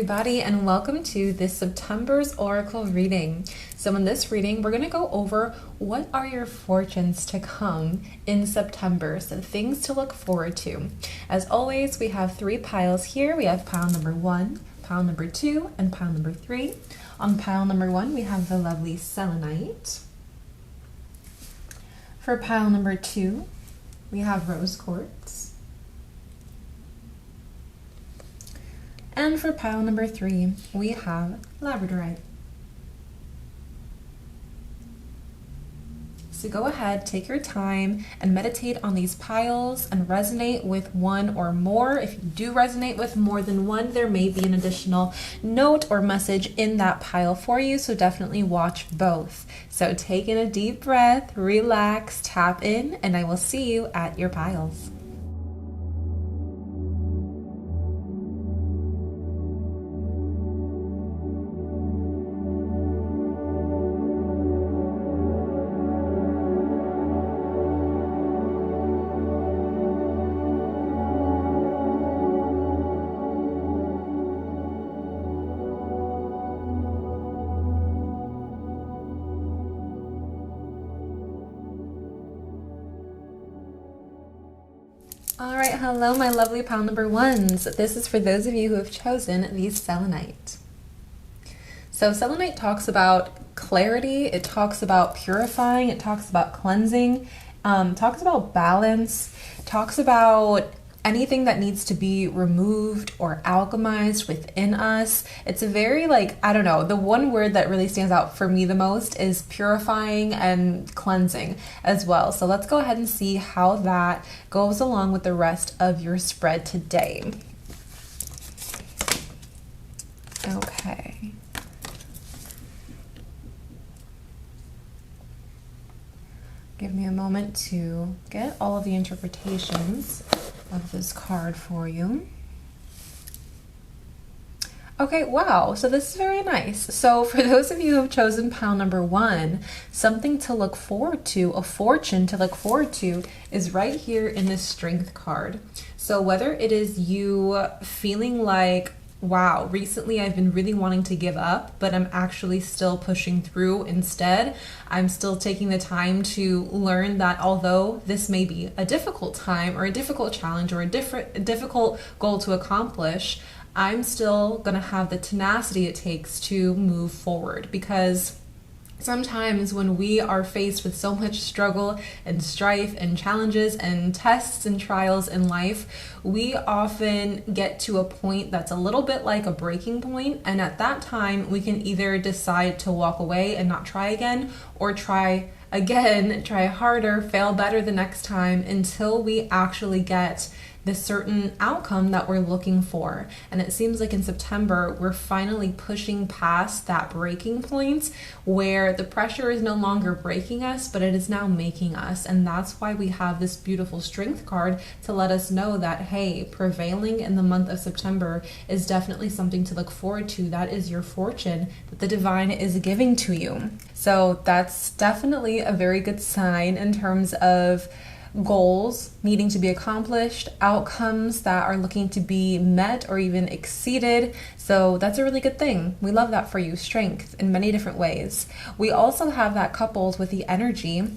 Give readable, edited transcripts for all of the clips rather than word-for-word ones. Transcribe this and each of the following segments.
everybody, and welcome to this September's Oracle reading. So in this reading, we're going to go over what are your fortunes to come in September, so things to look forward to. As always, we have 3 piles here. We have pile number 1, pile number 2, and pile number 3. On pile number 1, we have the lovely Selenite. For pile number 2, we have rose quartz. And for pile number 3, we have Labradorite. So go ahead, take your time and meditate on these piles and resonate with one or more. If you do resonate with more than one, there may be an additional note or message in that pile for you, so definitely watch both. So take in a deep breath, relax, tap in, and I will see you at your piles. All right, hello, my lovely pile number 1s. This is for those of you who have chosen the Selenite. So Selenite talks about clarity, it talks about purifying, it talks about cleansing, talks about balance, talks about anything that needs to be removed or alchemized within us. It's a very the one word that really stands out for me the most is purifying and cleansing as well. So let's go ahead and see how that goes along with the rest of your spread today. Okay. Give me a moment to get all of the interpretations of this card for you. Okay, wow, so this is very nice. So for those of you who have chosen pile number 1, something to look forward to, a fortune to look forward to, is right here in this strength card. So whether it is you feeling like, wow, recently I've been really wanting to give up, but I'm actually still pushing through instead. I'm still taking the time to learn that although this may be a difficult time or a difficult challenge or a difficult goal to accomplish, I'm still gonna have the tenacity it takes to move forward, because sometimes when we are faced with so much struggle and strife and challenges and tests and trials in life, we often get to a point that's a little bit like a breaking point, and at that time we can either decide to walk away and not try again, or try again, try harder, fail better the next time until we actually get the certain outcome that we're looking for. And it seems like in September, we're finally pushing past that breaking point where the pressure is no longer breaking us, but it is now making us. And that's why we have this beautiful strength card to let us know that, hey, prevailing in the month of September is definitely something to look forward to. That is your fortune that the divine is giving to you. So that's definitely a very good sign in terms of goals needing to be accomplished, outcomes that are looking to be met or even exceeded. So that's a really good thing. We love that for you. Strength in many different ways. We also have that coupled with the energy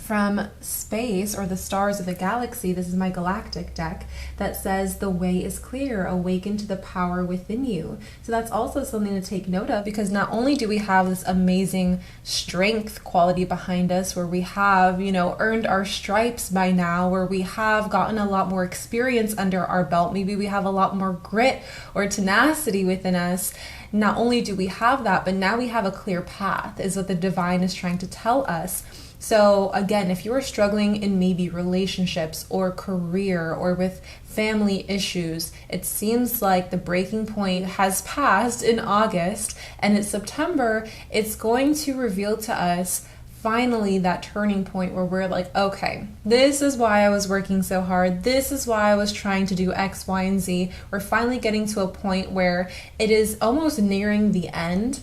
from space or the stars of the galaxy. This is my galactic deck that says the way is clear, awaken to the power within you. So that's also something to take note of, because not only do we have this amazing strength quality behind us where we have, earned our stripes by now, where we have gotten a lot more experience under our belt, maybe we have a lot more grit or tenacity within us. Not only do we have that, but now we have a clear path, is what the divine is trying to tell us. So again, if you are struggling in maybe relationships or career or with family issues, it seems like the breaking point has passed in August, and in September, it's going to reveal to us finally that turning point where we're like, okay, this is why I was working so hard. This is why I was trying to do X, Y, and Z. We're finally getting to a point where it is almost nearing the end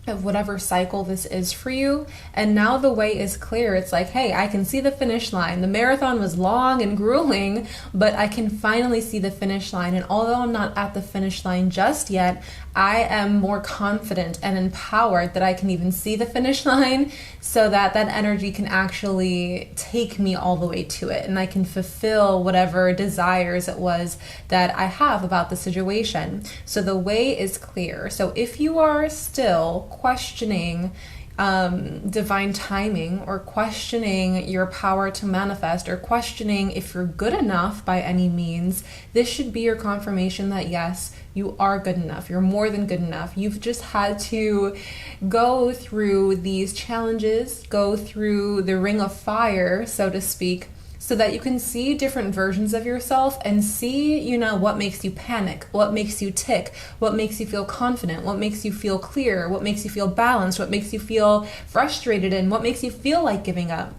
of whatever cycle this is for you. And now the way is clear. It's like, hey, I can see the finish line. The marathon was long and grueling, but I can finally see the finish line. And although I'm not at the finish line just yet, I am more confident and empowered that I can even see the finish line, so that that energy can actually take me all the way to it, and I can fulfill whatever desires it was that I have about the situation. So the way is clear. So if you are still questioning divine timing, or questioning your power to manifest, or questioning if you're good enough by any means, this should be your confirmation that yes, you are good enough. You're more than good enough. You've just had to go through these challenges, go through the ring of fire, so to speak, so that you can see different versions of yourself and see, you know, what makes you panic, what makes you tick, what makes you feel confident, what makes you feel clear, what makes you feel balanced, what makes you feel frustrated, and what makes you feel like giving up.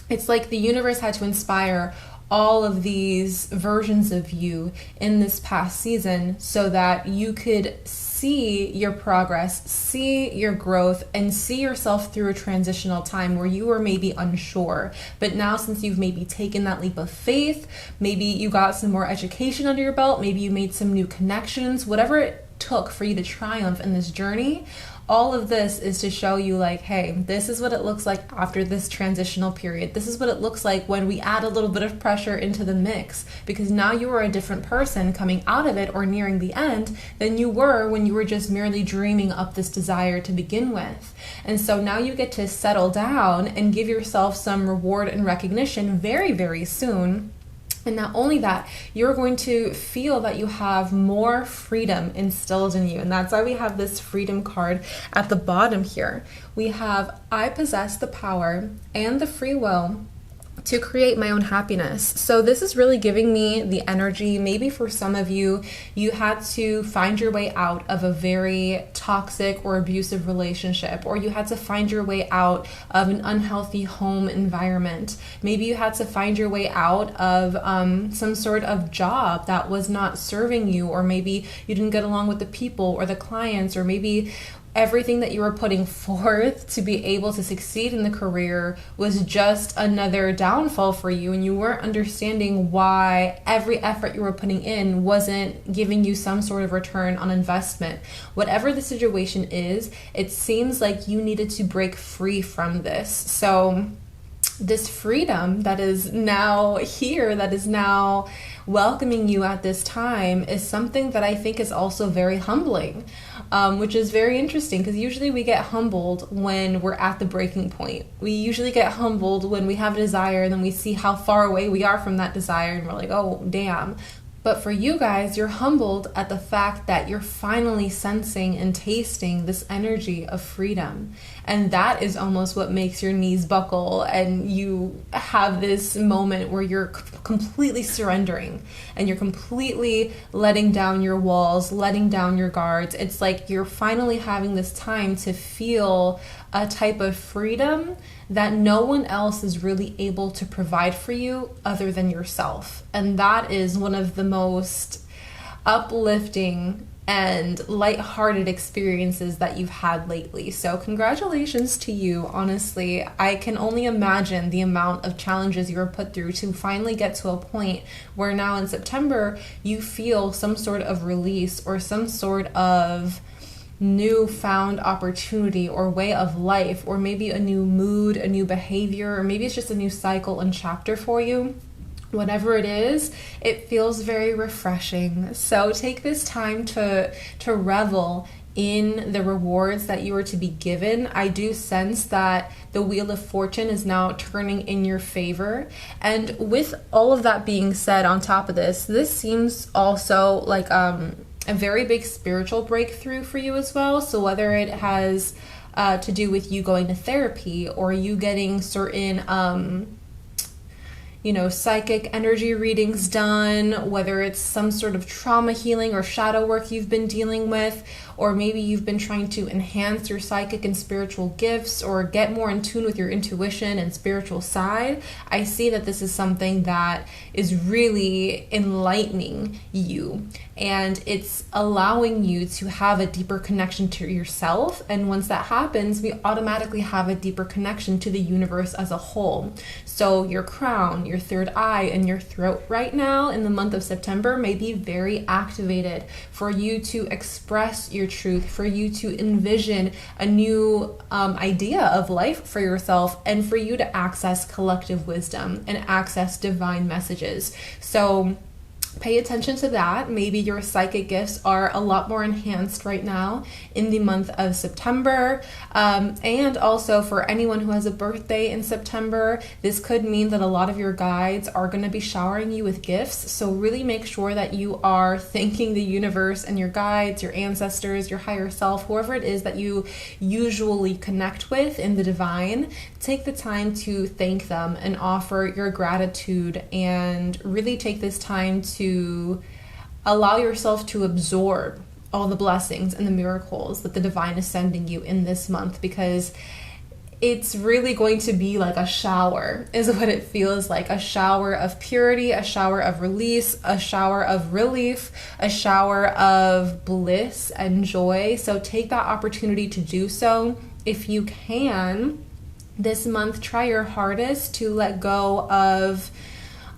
It's like the universe had to inspire all of these versions of you in this past season so that you could see your progress, see your growth, and see yourself through a transitional time where you were maybe unsure. But now, since you've maybe taken that leap of faith, maybe you got some more education under your belt, maybe you made some new connections, whatever it took for you to triumph in this journey, all of this is to show you like, hey, this is what it looks like after this transitional period. This is what it looks like when we add a little bit of pressure into the mix, because now you are a different person coming out of it or nearing the end than you were when you were just merely dreaming up this desire to begin with. And so now you get to settle down and give yourself some reward and recognition very, very soon. And not only that, you're going to feel that you have more freedom instilled in you. And that's why we have this freedom card at the bottom here. We have, I possess the power and the free will to create my own happiness. So this is really giving me the energy. Maybe for some of you, you had to find your way out of a very toxic or abusive relationship, or you had to find your way out of an unhealthy home environment. Maybe you had to find your way out of some sort of job that was not serving you, or maybe you didn't get along with the people or the clients, or maybe everything that you were putting forth to be able to succeed in the career was just another downfall for you, and you weren't understanding why every effort you were putting in wasn't giving you some sort of return on investment. Whatever the situation is, it seems like you needed to break free from this. So this freedom that is now here, that is now welcoming you at this time, is something that I think is also very humbling, which is very interesting, because usually we get humbled when we're at the breaking point. We usually get humbled when we have a desire and then we see how far away we are from that desire and we're like, oh, damn. But for you guys, you're humbled at the fact that you're finally sensing and tasting this energy of freedom. And that is almost what makes your knees buckle, and you have this moment where you're completely surrendering and you're completely letting down your walls, letting down your guards. It's like you're finally having this time to feel a type of freedom that no one else is really able to provide for you other than yourself. And that is one of the most uplifting and lighthearted experiences that you've had lately. So congratulations to you. Honestly, I can only imagine the amount of challenges you were put through to finally get to a point where now in September you feel some sort of release, or some sort of newfound opportunity or way of life, or maybe a new mood, a new behavior, or maybe it's just a new cycle and chapter for you. Whatever it is, it feels very refreshing. So take this time to revel in the rewards that you are to be given. I do sense that the Wheel of Fortune is now turning in your favor. And with all of that being said, on top of this seems also like a very big spiritual breakthrough for you as well. So whether it has to do with you going to therapy, or you getting certain psychic energy readings done, whether it's some sort of trauma healing or shadow work you've been dealing with, or maybe you've been trying to enhance your psychic and spiritual gifts or get more in tune with your intuition and spiritual side, I see that this is something that is really enlightening you, and it's allowing you to have a deeper connection to yourself. And once that happens, we automatically have a deeper connection to the universe as a whole. So your crown, your third eye, and your throat right now in the month of September may be very activated for you to express your truth, for you to envision a new idea of life for yourself, and for you to access collective wisdom and access divine messages. So pay attention to that. Maybe your psychic gifts are a lot more enhanced right now in the month of September. And also for anyone who has a birthday in September, this could mean that a lot of your guides are going to be showering you with gifts. So really make sure that you are thanking the universe and your guides, your ancestors, your higher self, whoever it is that you usually connect with in the divine. Take the time to thank them and offer your gratitude, and really take this time to allow yourself to absorb all the blessings and the miracles that the divine is sending you in this month, because it's really going to be like a shower, is what it feels like. A shower of purity, a shower of release, a shower of relief, a shower of bliss and joy. So take that opportunity to do so. If you can, this month, try your hardest to let go of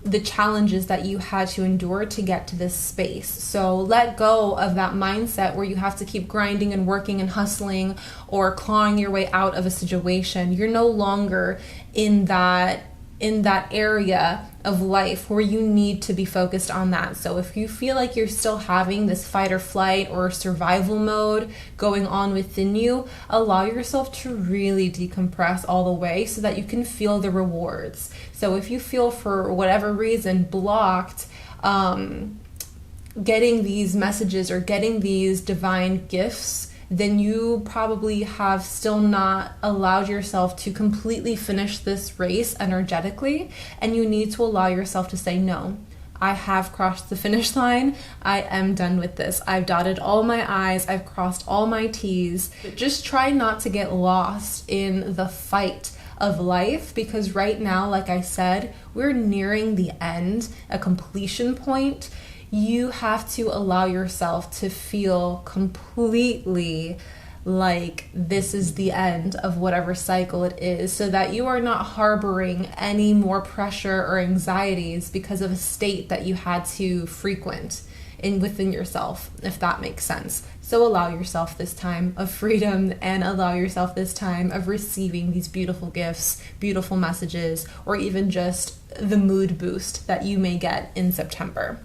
the challenges that you had to endure to get to this space. So let go of that mindset where you have to keep grinding and working and hustling or clawing your way out of a situation. You're no longer in that area of life where you need to be focused on that. So if you feel like you're still having this fight or flight or survival mode going on within you, allow yourself to really decompress all the way so that you can feel the rewards. So if you feel for whatever reason blocked getting these messages or getting these divine gifts, then you probably have still not allowed yourself to completely finish this race energetically, and you need to allow yourself to say, no, I have crossed the finish line. I am done with this. I've dotted all my I's. I've crossed all my T's. But just try not to get lost in the fight of life, because right now, like I said, we're nearing the end, a completion point. You have to allow yourself to feel completely like this is the end of whatever cycle it is, so that you are not harboring any more pressure or anxieties because of a state that you had to frequent within yourself, if that makes sense. So allow yourself this time of freedom, and allow yourself this time of receiving these beautiful gifts, beautiful messages, or even just the mood boost that you may get in September.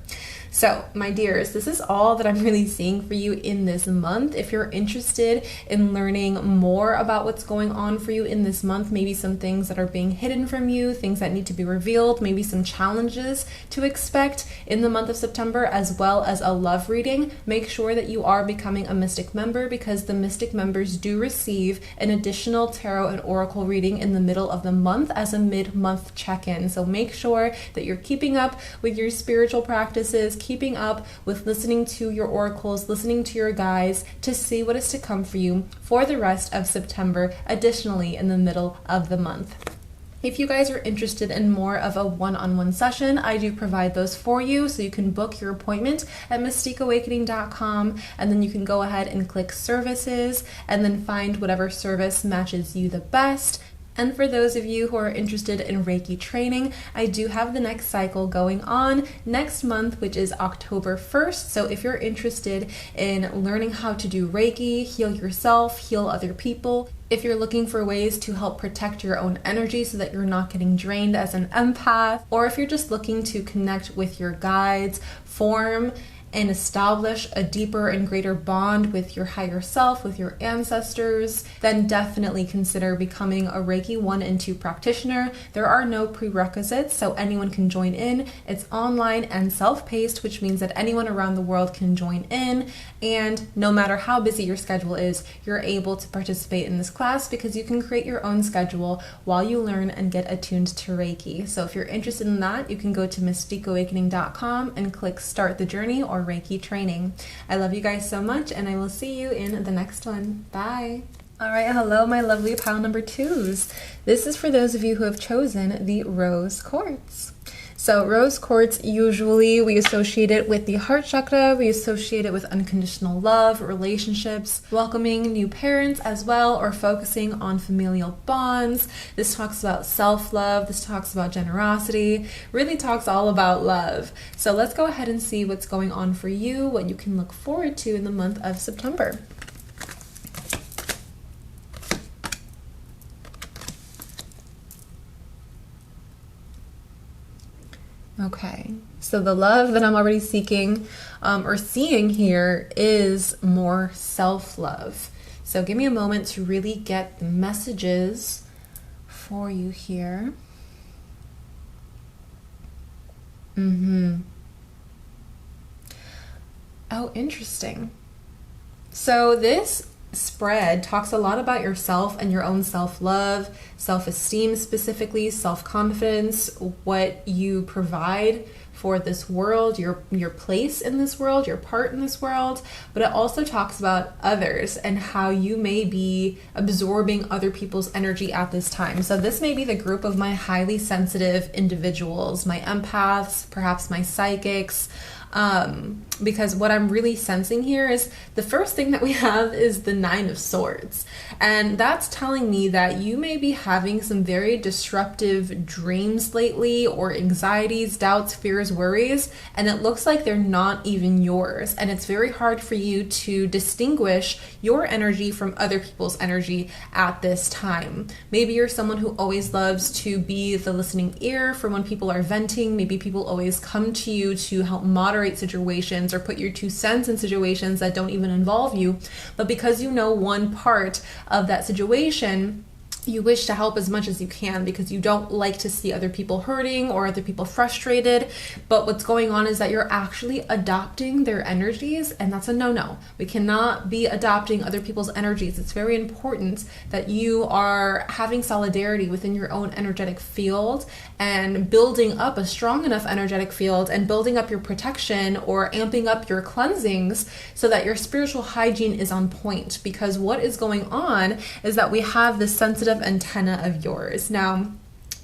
So, my dears, this is all that I'm really seeing for you in this month. If you're interested in learning more about what's going on for you in this month, maybe some things that are being hidden from you, things that need to be revealed, maybe some challenges to expect in the month of September, as well as a love reading, make sure that you are becoming a Mystic member, because the Mystic members do receive an additional tarot and oracle reading in the middle of the month as a mid-month check-in. So make sure that you're keeping up with your spiritual practices, keeping up with listening to your oracles, listening to your guides, to see what is to come for you for the rest of September, additionally in the middle of the month. If you guys are interested in more of a one-on-one session, I do provide those for you, so you can book your appointment at mystiqueawakening.com, and then you can go ahead and click services and then find whatever service matches you the best. And for those of you who are interested in Reiki training, I do have the next cycle going on next month, which is October 1st. So if you're interested in learning how to do Reiki, heal yourself, heal other people, if you're looking for ways to help protect your own energy so that you're not getting drained as an empath, or if you're just looking to connect with your guides, form and establish a deeper and greater bond with your higher self, with your ancestors, then definitely consider becoming a Reiki 1 and 2 practitioner. There are no prerequisites, so anyone can join in. It's online and self-paced, which means that anyone around the world can join in, and no matter how busy your schedule is, you're able to participate in this class because you can create your own schedule while you learn and get attuned to Reiki. So if you're interested in that, you can go to mystiqueawakening.com and click Start the Journey or or Reiki training. I love you guys so much, and I will see you in the next one. Bye. All right, hello, my lovely pile number 2s. This is for those of you who have chosen the rose quartz. So rose quartz, usually we associate it with the heart chakra, we associate it with unconditional love, relationships, welcoming new parents as well, or focusing on familial bonds. This talks about self-love, this talks about generosity, really talks all about love. So let's go ahead and see what's going on for you, what you can look forward to in the month of September. Okay, so the love that I'm already seeking or seeing here is more self-love. So give me a moment to really get the messages for you here. Oh, interesting. So this spread talks a lot about yourself and your own self-love, self-esteem specifically, self-confidence, what you provide for this world, your place in this world, your part in this world. But it also talks about others and how you may be absorbing other people's energy at this time. So this may be the group of my highly sensitive individuals, my empaths, perhaps my psychics, because what I'm really sensing here is the first thing that we have is the 9 of Swords. And that's telling me that you may be having some very disruptive dreams lately, or anxieties, doubts, fears, worries, and it looks like they're not even yours. And it's very hard for you to distinguish your energy from other people's energy at this time. Maybe you're someone who always loves to be the listening ear for when people are venting. Maybe people always come to you to help moderate situations or put your 2 cents in situations that don't even involve you. But because you know one part of that situation, you wish to help as much as you can because you don't like to see other people hurting or other people frustrated. But what's going on is that you're actually adopting their energies, and that's a no-no. We cannot be adopting other people's energies. It's very important that you are having solidarity within your own energetic field and building up a strong enough energetic field and building up your protection or amping up your cleansings so that your spiritual hygiene is on point. Because what is going on is that we have this sensitive antenna of yours. Now,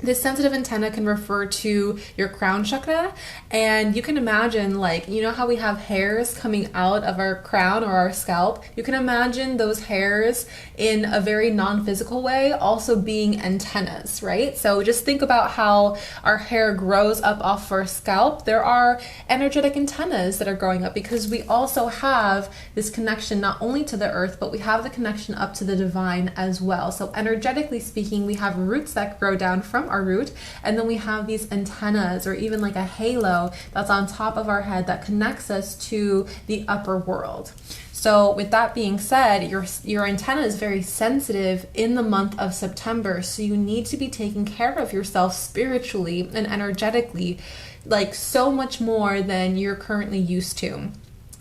this sensitive antenna can refer to your crown chakra, and you can imagine, like, you know how we have hairs coming out of our crown or our scalp? You can imagine those hairs in a very non-physical way also being antennas, right? So just think about how our hair grows up off our scalp. There are energetic antennas that are growing up because we also have this connection not only to the earth, but we have the connection up to the divine as well. So energetically speaking, we have roots that grow down from our root, and then we have these antennas, or even like a halo that's on top of our head that connects us to the upper world. So with that being said, your antenna is very sensitive in the month of September, so you need to be taking care of yourself spiritually and energetically, like so much more than you're currently used to.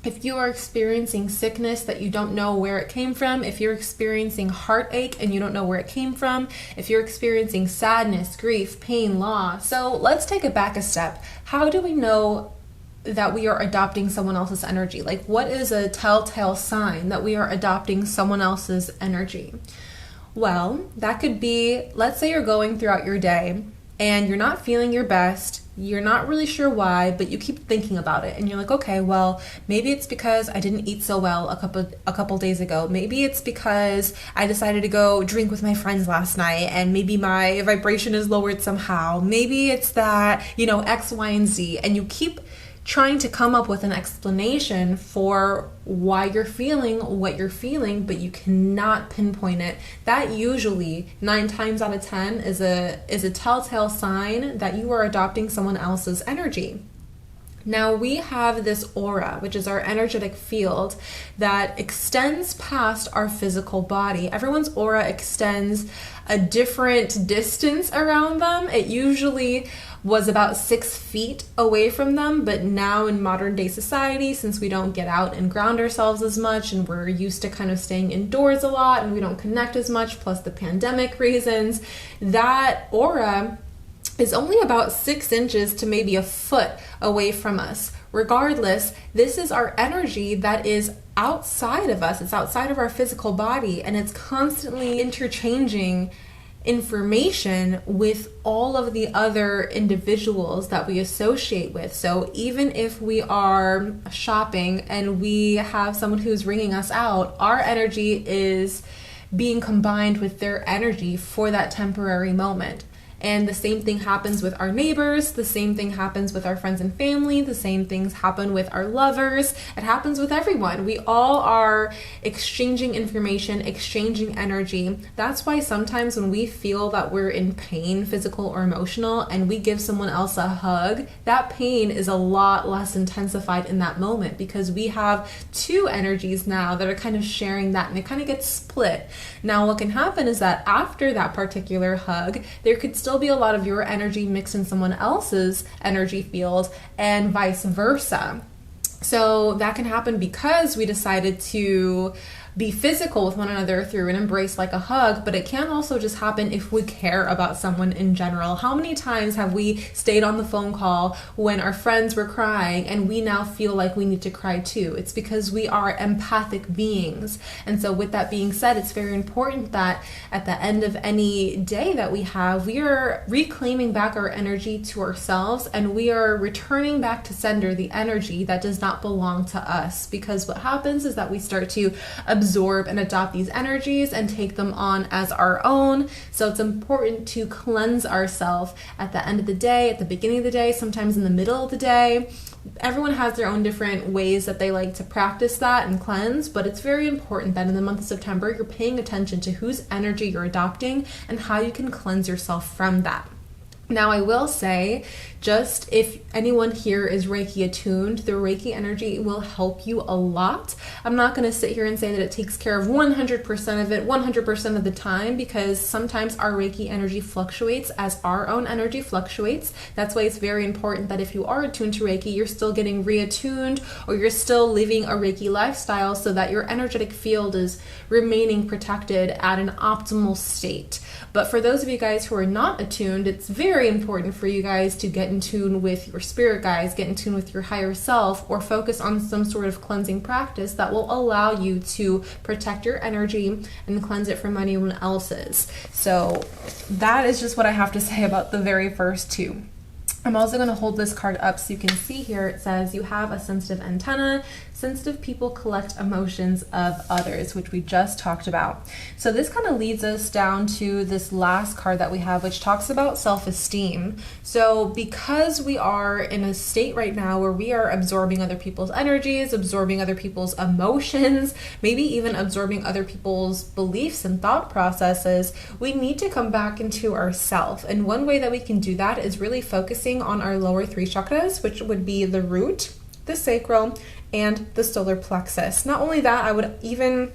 If you are experiencing sickness that you don't know where it came from, if you're experiencing heartache and you don't know where it came from, if you're experiencing sadness, grief, pain, loss. So let's take it back a step. How do we know that we are adopting someone else's energy? Like, what is a telltale sign that we are adopting someone else's energy? Well, that could be, let's say you're going throughout your day and you're not feeling your best. You're not really sure why, but you keep thinking about it and you're like, okay, well, maybe it's because I didn't eat so well a couple days ago. Maybe it's because I decided to go drink with my friends last night and maybe my vibration is lowered somehow. Maybe it's that, X, Y, and Z. And you keep trying to come up with an explanation for why you're feeling what you're feeling, but you cannot pinpoint it. That usually 9 times out of 10 is a telltale sign that you are adopting someone else's energy. Now we have this aura, which is our energetic field that extends past our physical body. Everyone's aura extends a different distance around them. It usually was about 6 feet away from them, but now in modern day society, since we don't get out and ground ourselves as much and we're used to kind of staying indoors a lot and we don't connect as much, plus the pandemic reasons, that aura is only about 6 inches to maybe a foot away from us. regardless, this is our energy that is outside of us. It's outside of our physical body, and it's constantly interchanging information with all of the other individuals that we associate with. So even if we are shopping and we have someone who's ringing us out, our energy is being combined with their energy for that temporary moment. And the same thing happens with our neighbors, the same thing happens with our friends and family, the same things happen with our lovers. It happens with everyone. We all are exchanging information, exchanging energy. That's why sometimes when we feel that we're in pain, physical or emotional, and we give someone else a hug, that pain is a lot less intensified in that moment, because we have two energies now that are kind of sharing that, and it kind of gets split. Now, what can happen is that after that particular hug, there could still be a lot of your energy mixed in someone else's energy field, and vice versa. So that can happen because we decided to be physical with one another through an embrace like a hug, but it can also just happen if we care about someone in general. How many times have we stayed on the phone call when our friends were crying and we now feel like we need to cry too? It's because we are empathic beings. And so with that being said, it's very important that at the end of any day that we have, we are reclaiming back our energy to ourselves, and we are returning back to sender the energy that does not belong to us. Because what happens is that we start to absorb and adopt these energies and take them on as our own. So it's important to cleanse ourselves at the end of the day, at the beginning of the day, sometimes in the middle of the day. Everyone has their own different ways that they like to practice that and cleanse, but it's very important that in the month of September, you're paying attention to whose energy you're adopting and how you can cleanse yourself from that. Now, I will say, just if anyone here is Reiki attuned, the Reiki energy will help you a lot. I'm not going to sit here and say that it takes care of 100% of it 100% of the time, because sometimes our Reiki energy fluctuates as our own energy fluctuates. That's why it's very important that if you are attuned to Reiki, you're still getting reattuned, or you're still living a Reiki lifestyle so that your energetic field is remaining protected at an optimal state. But for those of you guys who are not attuned, it's very important for you guys to get in tune with your spirit guides, get in tune with your higher self, or focus on some sort of cleansing practice that will allow you to protect your energy and cleanse it from anyone else's. So that is just what I have to say about the very first two. I'm also going to hold this card up so you can see here. It says you have a sensitive antenna. Sensitive people collect emotions of others, which we just talked about. So this kind of leads us down to this last card that we have, which talks about self-esteem. So because we are in a state right now where we are absorbing other people's energies, absorbing other people's emotions, maybe even absorbing other people's beliefs and thought processes, we need to come back into ourself. And one way that we can do that is really focusing on our lower three chakras, which would be the root, the sacral, and the solar plexus. Not only that, I would even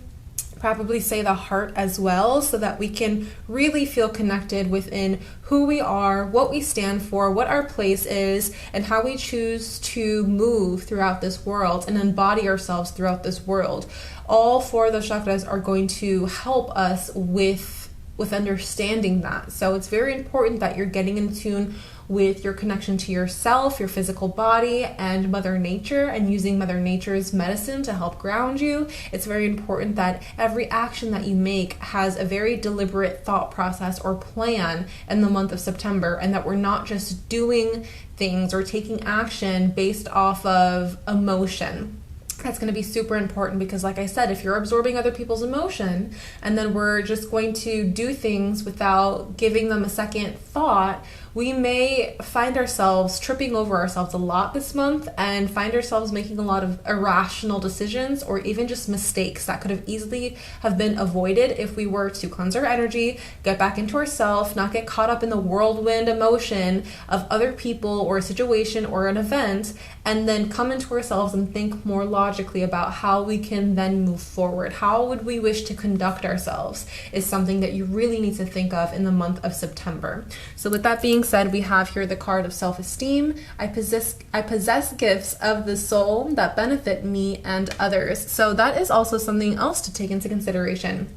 probably say the heart as well, so that we can really feel connected within who we are, what we stand for, what our place is, and how we choose to move throughout this world and embody ourselves throughout this world. All four of those chakras are going to help us with understanding that. So it's very important that you're getting in tune with your connection to yourself, your physical body, and Mother Nature, and using Mother Nature's medicine to help ground you. It's very important that every action that you make has a very deliberate thought process or plan in the month of September, and that we're not just doing things or taking action based off of emotion. That's going to be super important, because like I said, if you're absorbing other people's emotion and then we're just going to do things without giving them a second thought, we may find ourselves tripping over ourselves a lot this month and find ourselves making a lot of irrational decisions, or even just mistakes that could have easily have been avoided if we were to cleanse our energy, get back into ourselves, not get caught up in the whirlwind emotion of other people or a situation or an event, and then come into ourselves and think more logically about how we can then move forward. How would we wish to conduct ourselves is something that you really need to think of in the month of September. So with that being said, we have here the card of self-esteem. I possess gifts of the soul that benefit me and others. So that is also something else to take into consideration.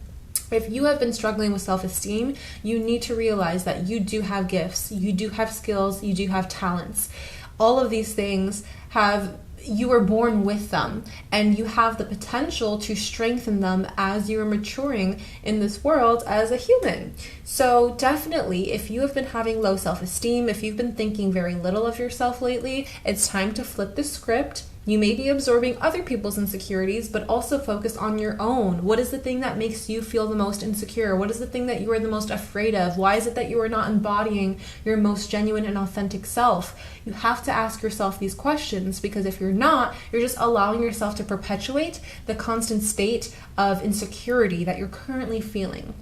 If you have been struggling with self-esteem, you need to realize that you do have gifts, you do have skills, you do have talents. All of these things you were born with them, and you have the potential to strengthen them as you are maturing in this world as a human. So definitely, if you have been having low self-esteem, if you've been thinking very little of yourself lately, it's time to flip the script. You may be absorbing other people's insecurities, but also focus on your own. What is the thing that makes you feel the most insecure? What is the thing that you are the most afraid of? Why is it that you are not embodying your most genuine and authentic self? You have to ask yourself these questions, because if you're not, you're just allowing yourself to perpetuate the constant state of insecurity that you're currently feeling.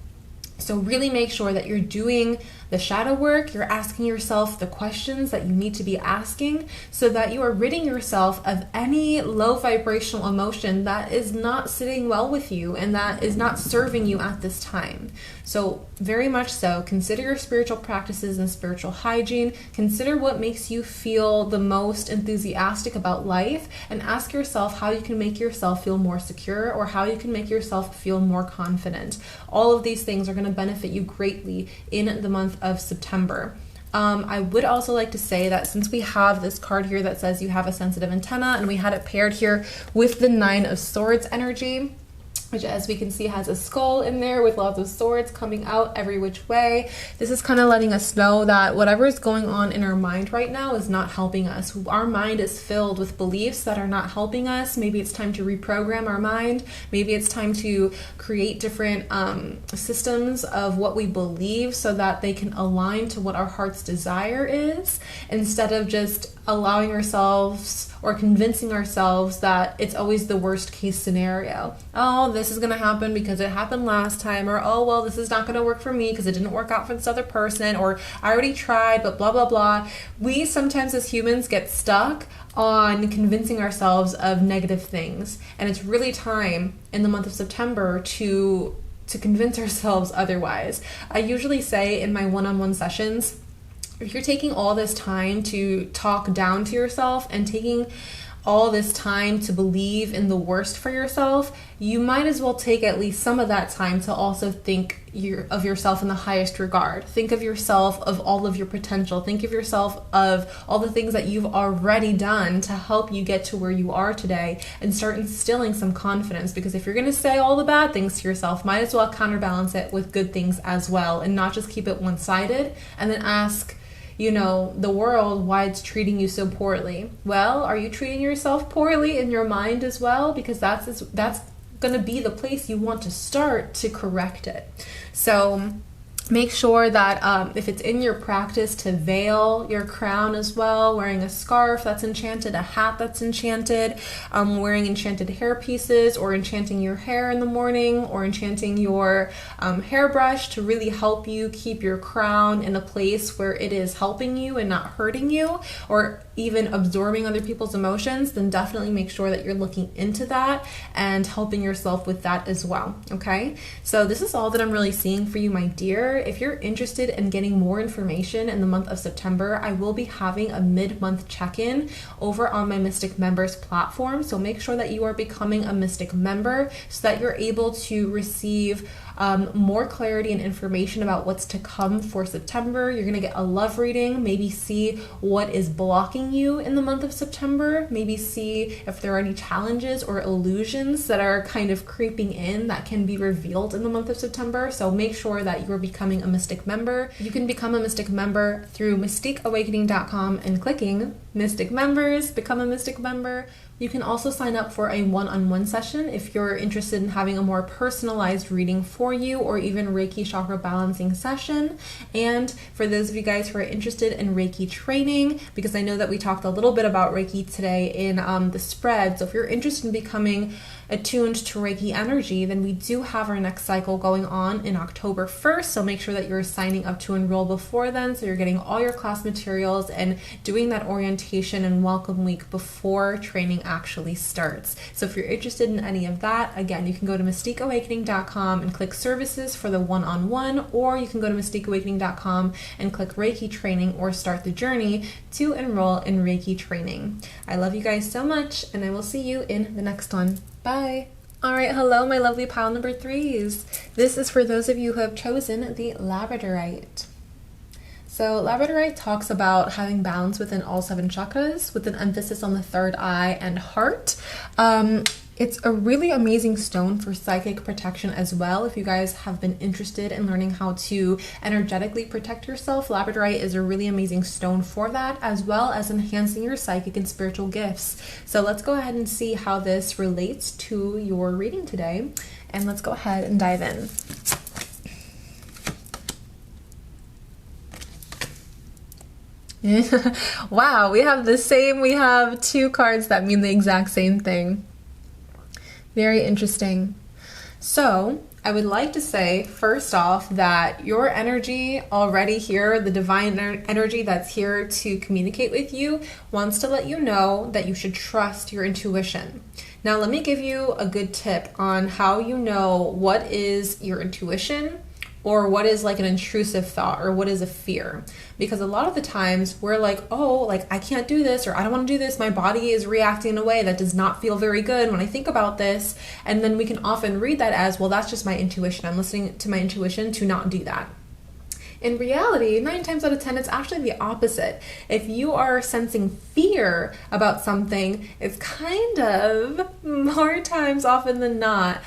So really make sure that you're doing the shadow work, you're asking yourself the questions that you need to be asking, so that you are ridding yourself of any low vibrational emotion that is not sitting well with you and that is not serving you at this time. So very much so, consider your spiritual practices and spiritual hygiene. Consider what makes you feel the most enthusiastic about life, and ask yourself how you can make yourself feel more secure, or how you can make yourself feel more confident. All of these things are going to benefit you greatly in the month of September. I would also like to say that since we have this card here that says you have a sensitive antenna, and we had it paired here with the 9 of Swords energy, which, as we can see, has a skull in there with lots of swords coming out every which way. This is kind of letting us know that whatever is going on in our mind right now is not helping us. Our mind is filled with beliefs that are not helping us. Maybe it's time to reprogram our mind. Maybe it's time to create different systems of what we believe, so that they can align to what our heart's desire is, instead of just allowing ourselves or convincing ourselves that it's always the worst case scenario. Oh, this is going to happen because it happened last time, or oh, well, this is not going to work for me because it didn't work out for this other person, or I already tried, but blah, blah, blah. We sometimes as humans get stuck on convincing ourselves of negative things, and it's really time in the month of September to convince ourselves otherwise. I usually say in my one-on-one sessions, if you're taking all this time to talk down to yourself and taking all this time to believe in the worst for yourself, you might as well take at least some of that time to also think of yourself in the highest regard. Think of yourself of all of your potential. Think of yourself of all the things that you've already done to help you get to where you are today, and start instilling some confidence. Because if you're going to say all the bad things to yourself, might as well counterbalance it with good things as well, and not just keep it one-sided and then ask the world why it's treating you so poorly. Well, are you treating yourself poorly in your mind as well? Because that's going to be the place you want to start to correct it. So make sure that if it's in your practice to veil your crown as well, wearing a scarf that's enchanted, a hat that's enchanted, wearing enchanted hair pieces, or enchanting your hair in the morning, or enchanting your hairbrush to really help you keep your crown in a place where it is helping you and not hurting you, or even absorbing other people's emotions, then definitely make sure that you're looking into that and helping yourself with that as well. Okay, so this is all that I'm really seeing for you, my dear. If you're interested in getting more information in the month of September, I will be having a mid-month check-in over on my Mystic Members platform. So make sure that you are becoming a Mystic member, so that you're able to receive more clarity and information about what's to come for September. You're going to get a love reading, maybe see what is blocking you in the month of September, maybe see if there are any challenges or illusions that are kind of creeping in that can be revealed in the month of September. So make sure that you're becoming a Mystic member. You can become a Mystic member through mystiqueawakening.com and clicking Mystic Members, become a Mystic member. You can also sign up for a one-on-one session if you're interested in having a more personalized reading for you, or even Reiki chakra balancing session. And for those of you guys who are interested in Reiki training, because I know that we talked a little bit about Reiki today in the spread, so if you're interested in becoming attuned to Reiki energy, then we do have our next cycle going on in October 1st. So make sure that you're signing up to enroll before then, so you're getting all your class materials and doing that orientation and welcome week before training actually starts. So if you're interested in any of that, again, you can go to mystiqueawakening.com and click services for the one-on-one, or you can go to mystiqueawakening.com and click Reiki training or start the journey to enroll in Reiki training. I love you guys so much, and I will see you in the next one. Bye. All right, hello, my lovely pile number 3s. This is for those of you who have chosen the Labradorite. So Labradorite talks about having balance within all 7 chakras with an emphasis on the third eye and heart. It's a really amazing stone for psychic protection as well. If you guys have been interested in learning how to energetically protect yourself, Labradorite is a really amazing stone for that, as well as enhancing your psychic and spiritual gifts. So let's go ahead and see how this relates to your reading today. And let's go ahead and dive in. Wow, we have 2 cards that mean the exact same thing. Very interesting. So I would like to say, first off, that your energy already here, the divine energy that's here to communicate with you, wants to let you know that you should trust your intuition. Now, let me give you a good tip on how you know what is your intuition or what is like an intrusive thought or what is a fear. Because a lot of the times we're like, oh, like I can't do this or I don't want to do this. My body is reacting in a way that does not feel very good when I think about this. And then we can often read that as, well, that's just my intuition. I'm listening to my intuition to not do that. In reality, 9 times out of 10, it's actually the opposite. If you are sensing fear about something, it's kind of more times often than not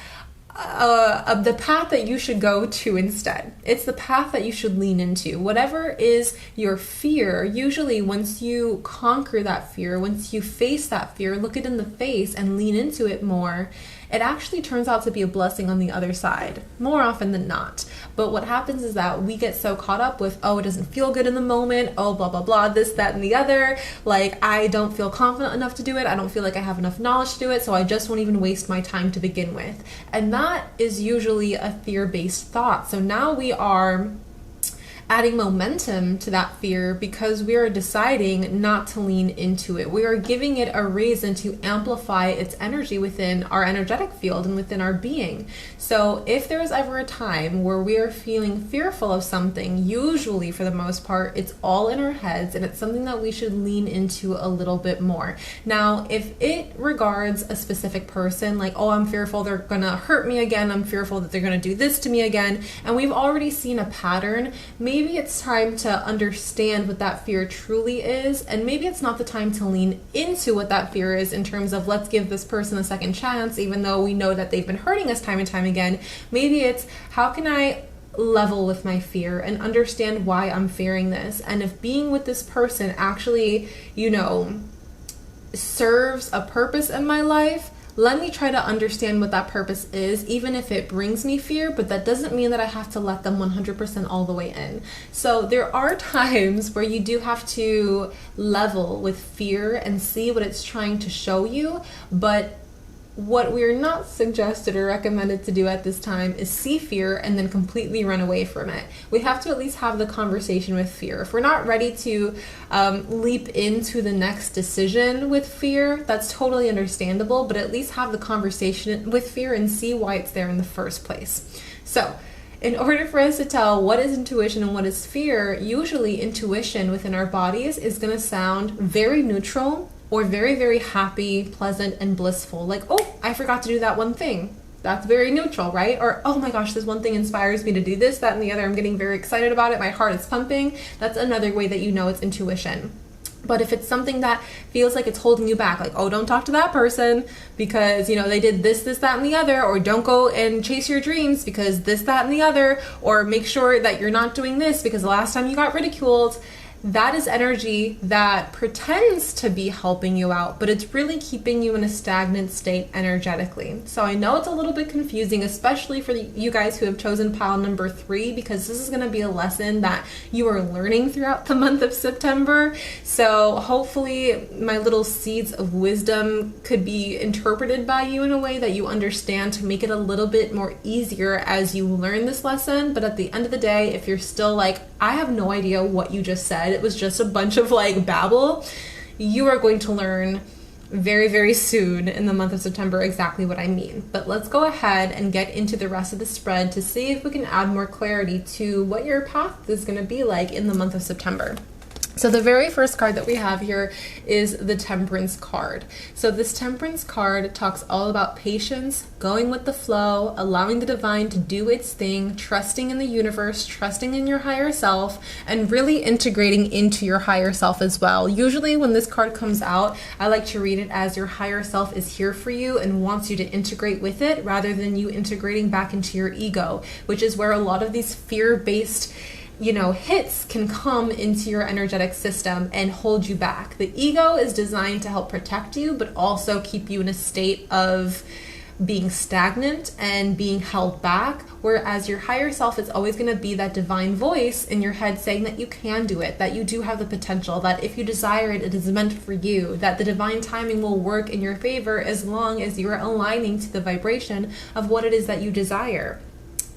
the path that you should go to instead. It's the path that you should lean into. Whatever is your fear, usually once you conquer that fear, once you face that fear, look it in the face and lean into it more, it actually turns out to be a blessing on the other side, more often than not. But what happens is that we get so caught up with, oh, it doesn't feel good in the moment, oh, blah, blah, blah, this, that, and the other. Like, I don't feel confident enough to do it. I don't feel like I have enough knowledge to do it, so I just won't even waste my time to begin with. And that is usually a fear-based thought. So now we are adding momentum to that fear because we are deciding not to lean into it. We are giving it a reason to amplify its energy within our energetic field and within our being. So if there is ever a time where we are feeling fearful of something, usually for the most part, it's all in our heads and it's something that we should lean into a little bit more. Now, if it regards a specific person, like, oh, I'm fearful they're gonna hurt me again, I'm fearful that they're gonna do this to me again, and we've already seen a pattern, maybe it's time to understand what that fear truly is, and maybe it's not the time to lean into what that fear is in terms of let's give this person a second chance, even though we know that they've been hurting us time and time again. Maybe it's, how can I level with my fear and understand why I'm fearing this? And if being with this person actually, serves a purpose in my life, let me try to understand what that purpose is, even if it brings me fear, but that doesn't mean that I have to let them 100% all the way in. So there are times where you do have to level with fear and see what it's trying to show you, but what we're not suggested or recommended to do at this time is see fear and then completely run away from it. We have to at least have the conversation with fear. If we're not ready to leap into the next decision with fear, that's totally understandable, but at least have the conversation with fear and see why it's there in the first place. So, in order for us to tell what is intuition and what is fear, usually intuition within our bodies is going to sound very neutral, or very, very happy, pleasant, and blissful. Like, oh, I forgot to do that one thing. That's very neutral, right? Or, oh my gosh, this one thing inspires me to do this, that, and the other. I'm getting very excited about it. My heart is pumping. That's another way that you know it's intuition. But if it's something that feels like it's holding you back, like, oh, don't talk to that person because, they did this, that, and the other, or don't go and chase your dreams because this, that, and the other, or make sure that you're not doing this because the last time you got ridiculed, that is energy that pretends to be helping you out, but it's really keeping you in a stagnant state energetically. So I know it's a little bit confusing, especially for you guys who have chosen pile number 3, because this is going to be a lesson that you are learning throughout the month of September. So hopefully my little seeds of wisdom could be interpreted by you in a way that you understand to make it a little bit more easier as you learn this lesson. But at the end of the day, if you're still like, I have no idea what you just said, it was just a bunch of babble, you are going to learn very, very soon in the month of September exactly what I mean. But let's go ahead and get into the rest of the spread to see if we can add more clarity to what your path is going to be like in the month of September. So the very first card that we have here is the Temperance card. So this Temperance card talks all about patience, going with the flow, allowing the divine to do its thing, trusting in the universe, trusting in your higher self, and really integrating into your higher self as well. Usually when this card comes out, I like to read it as your higher self is here for you and wants you to integrate with it rather than you integrating back into your ego, which is where a lot of these fear-based hits can come into your energetic system and hold you back. The ego is designed to help protect you, but also keep you in a state of being stagnant and being held back, whereas your higher self is always going to be that divine voice in your head saying that you can do it, that you do have the potential, that if you desire it, it is meant for you, that the divine timing will work in your favor as long as you are aligning to the vibration of what it is that you desire.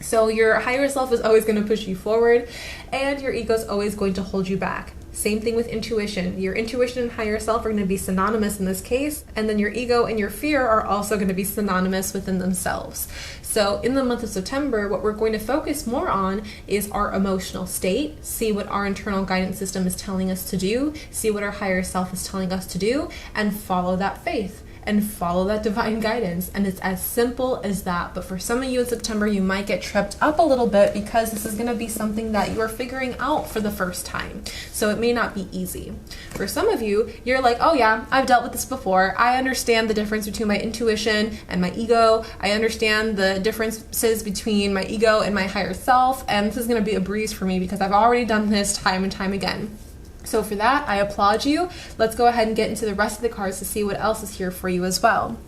So your higher self is always going to push you forward, and your ego is always going to hold you back. Same thing with intuition. Your intuition and higher self are going to be synonymous in this case, and then your ego and your fear are also going to be synonymous within themselves. So in the month of September, what we're going to focus more on is our emotional state, see what our internal guidance system is telling us to do, see what our higher self is telling us to do, and follow that faith. And follow that divine guidance. And it's as simple as that. But for some of you in September, you might get tripped up a little bit because this is going to be something that you are figuring out for the first time. So it may not be easy. For some of you, you're like, oh yeah, I've dealt with this before. I understand the difference between my intuition and my ego. I understand the differences between my ego and my higher self. And this is going to be a breeze for me because I've already done this time and time again. So for that, I applaud you. Let's go ahead and get into the rest of the cards to see what else is here for you as well.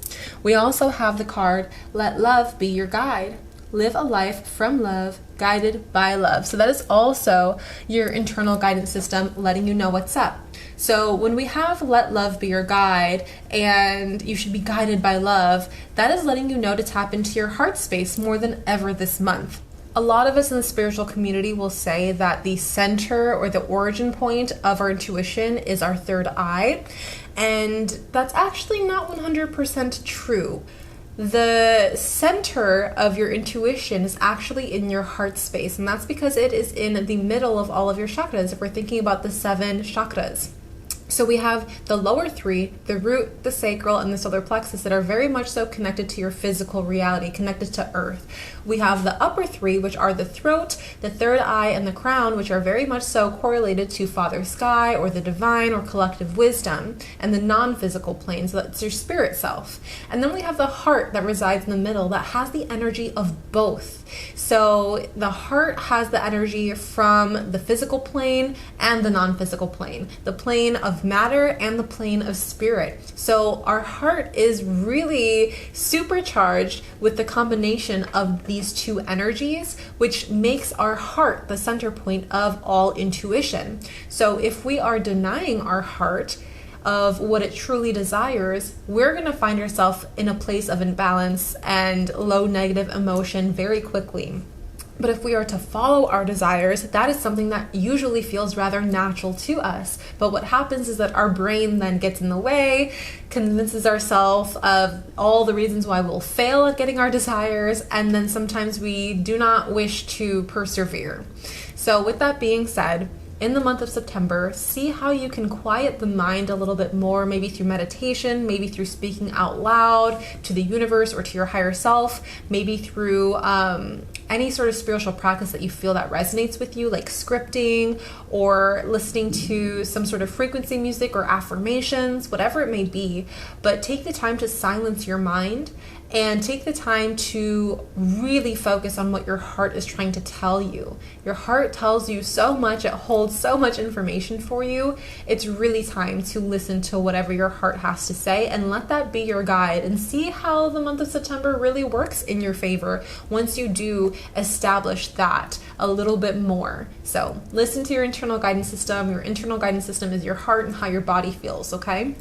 We also have the card, Let Love Be Your Guide. Live a life from love, guided by love. So that is also your internal guidance system letting you know what's up. So when we have Let Love Be Your Guide and you should be guided by love, that is letting you know to tap into your heart space more than ever this month. A lot of us in the spiritual community will say that the center or the origin point of our intuition is our third eye, and that's actually not 100% true. The center of your intuition is actually in your heart space, and that's because it is in the middle of all of your chakras, if we're thinking about the 7 chakras. So we have the lower 3, the root, the sacral, and the solar plexus that are very much so connected to your physical reality, connected to earth. We have the upper 3, which are the throat, the third eye, and the crown, which are very much so correlated to Father Sky or the divine or collective wisdom, and the non-physical plane, so that's your spirit self. And then we have the heart that resides in the middle that has the energy of both. So the heart has the energy from the physical plane and the non-physical plane, the plane of matter and the plane of spirit. So our heart is really supercharged with the combination of these two energies, which makes our heart the center point of all intuition. So if we are denying our heart of what it truly desires, we're going to find ourselves in a place of imbalance and low negative emotion very quickly. But if we are to follow our desires, that is something that usually feels rather natural to us. But what happens is that our brain then gets in the way, convinces ourselves of all the reasons why we'll fail at getting our desires, and then sometimes we do not wish to persevere. So with that being said, in the month of September, see how you can quiet the mind a little bit more, maybe through meditation, maybe through speaking out loud to the universe or to your higher self, maybe through any sort of spiritual practice that you feel that resonates with you, like scripting or listening to some sort of frequency music or affirmations, whatever it may be. But take the time to silence your mind and take the time to really focus on what your heart is trying to tell you. Your heart tells you so much, it holds so much information for you. It's really time to listen to whatever your heart has to say and let that be your guide, and see how the month of September really works in your favor once you do establish that a little bit more. So listen to your internal guidance system. Your internal guidance system is your heart and how your body feels, okay?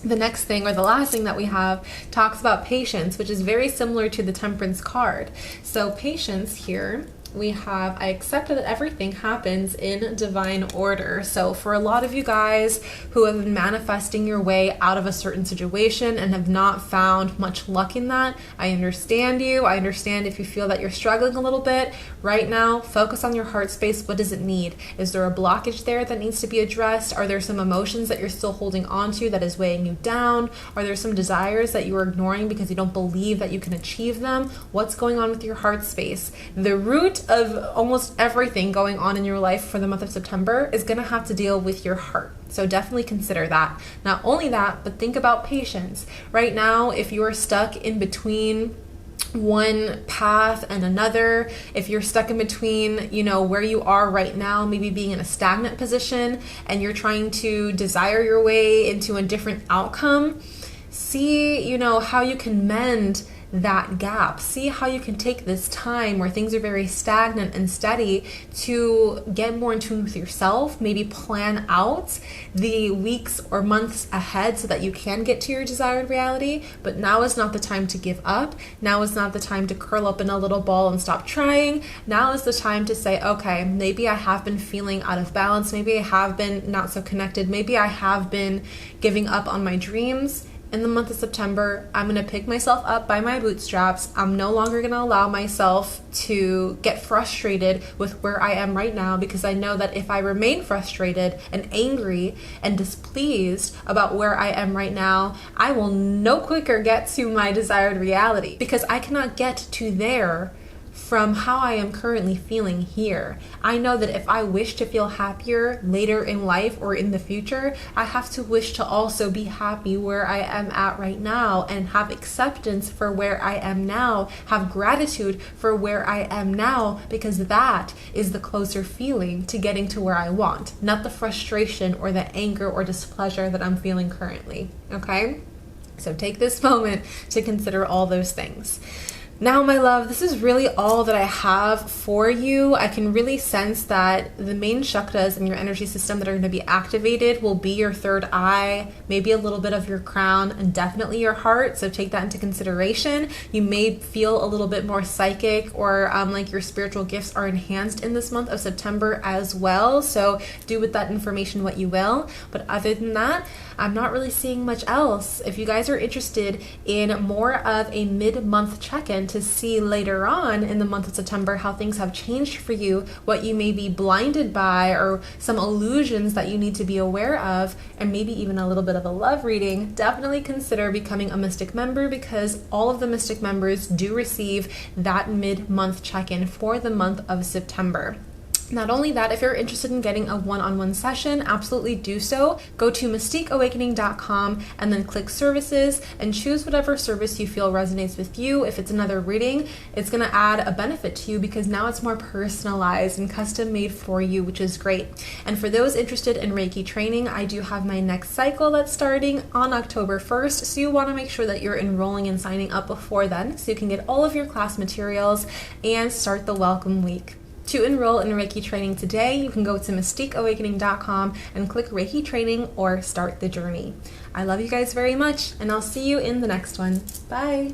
The next thing, or the last thing that we have, talks about patience, which is very similar to the Temperance card. So patience here we have, I accept that everything happens in divine order. So for a lot of you guys who have been manifesting your way out of a certain situation and have not found much luck in that, I understand you. I understand if you feel that you're struggling a little bit right now. Focus on your heart space. What does it need? Is there a blockage there that needs to be addressed? Are there some emotions that you're still holding on to that is weighing you down? Are there some desires that you are ignoring because you don't believe that you can achieve them? What's going on with your heart space? The root of almost everything going on in your life for the month of September is going to have to deal with your heart. So definitely consider that. Not only that, but think about patience. Right now, if you are stuck in between one path and another, if you're stuck in between, where you are right now, maybe being in a stagnant position and you're trying to desire your way into a different outcome, see, how you can mend that gap. See how you can take this time where things are very stagnant and steady to get more in tune with yourself, maybe plan out the weeks or months ahead so that you can get to your desired reality. But now is not the time to give up. Now is not the time to curl up in a little ball and stop trying. Now is the time to say, okay, maybe I have been feeling out of balance. Maybe I have been not so connected. Maybe I have been giving up on my dreams. In the month of September, I'm going to pick myself up by my bootstraps. I'm no longer going to allow myself to get frustrated with where I am right now, because I know that if I remain frustrated and angry and displeased about where I am right now, I will no quicker get to my desired reality, because I cannot get to there from how I am currently feeling here. I know that if I wish to feel happier later in life or in the future, I have to wish to also be happy where I am at right now and have acceptance for where I am now, have gratitude for where I am now, because that is the closer feeling to getting to where I want, not the frustration or the anger or displeasure that I'm feeling currently, okay? So take this moment to consider all those things. Now, my love, this is really all that I have for you. I can really sense that the main chakras in your energy system that are going to be activated will be your third eye, maybe a little bit of your crown, and definitely your heart. So take that into consideration. You may feel a little bit more psychic, or like your spiritual gifts are enhanced in this month of September as well. So do with that information what you will. But other than that, I'm not really seeing much else. If you guys are interested in more of a mid-month check-in to see later on in the month of September how things have changed for you, what you may be blinded by, or some illusions that you need to be aware of, and maybe even a little bit of a love reading, definitely consider becoming a Mystic member, because all of the Mystic members do receive that mid-month check-in for the month of September. Not only that, if you're interested in getting a one-on-one session, absolutely do so. Go to mystiqueawakening.com and then click services and choose whatever service you feel resonates with you. If it's another reading, it's going to add a benefit to you, because now it's more personalized and custom made for you, which is great. And for those interested in Reiki training, I do have my next cycle that's starting on October 1st. So you want to make sure that you're enrolling and signing up before then, so you can get all of your class materials and start the welcome week. To enroll in Reiki training today, you can go to mystiqueawakening.com and click Reiki training or start the journey. I love you guys very much, and I'll see you in the next one. Bye.